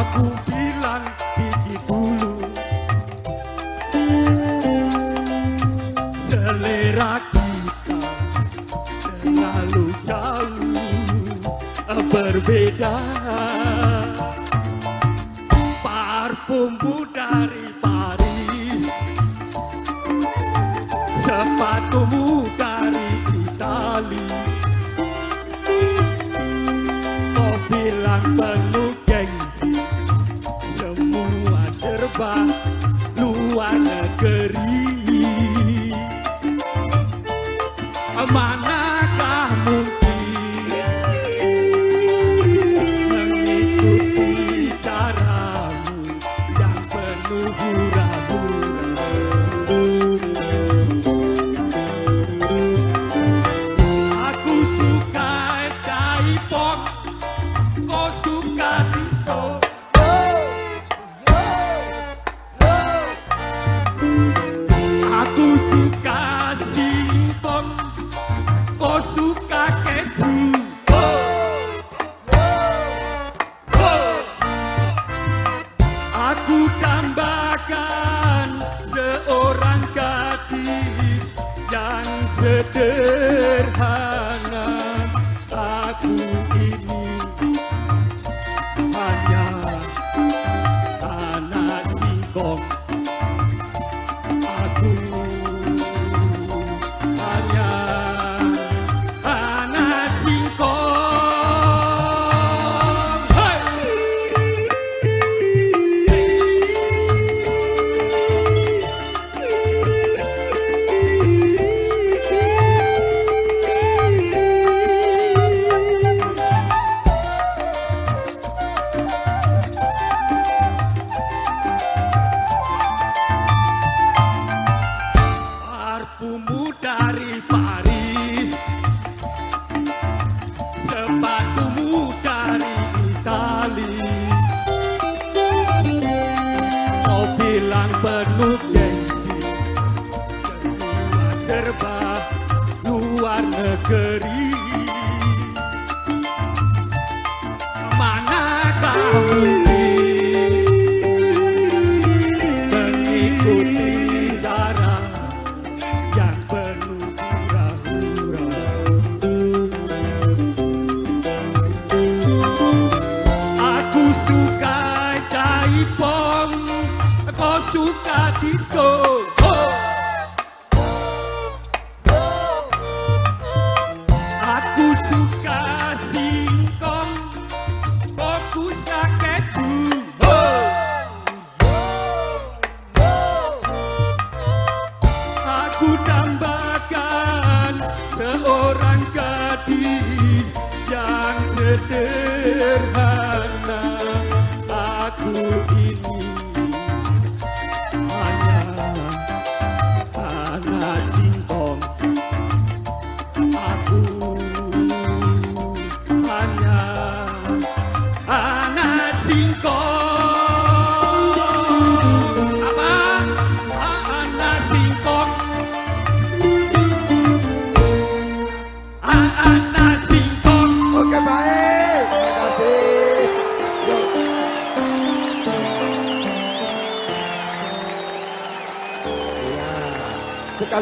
Aku bilang gigi dulu, selera kita terlalu jauh berbeda. Parfummu dari Paris, sepatumu dari Itali. Kau bilang penuh gengsi, semua serba luar negeri. Manakah mungkin mengikuti caramu yang penuh hura-hura. Aku suka J-pop, kau suka disco. Aku suka singkong, kau suka keju. Aku dambakan seorang gadis yang sederhana. Aku ini hanya anak singkong. Aku hanya anak singkong. Parfummu dari Paris, sepatumu dari Itali. Kau bilang penuh gengsi, semua serba luar negeri. Manakah mungkin mengikuti cara yang penuh hura-hura. Aku suka J-pop, kau suka disco. Aku suka singkong, kau suka keju. Aku dambakan seorang gadis yang sederhana. Aku ini hanya anak singkong. Aku hanya anak singkong. Apa? Anak singkong. Anak singkong. Oke, baik. Terima kasih. Yuk. Iya. Sekali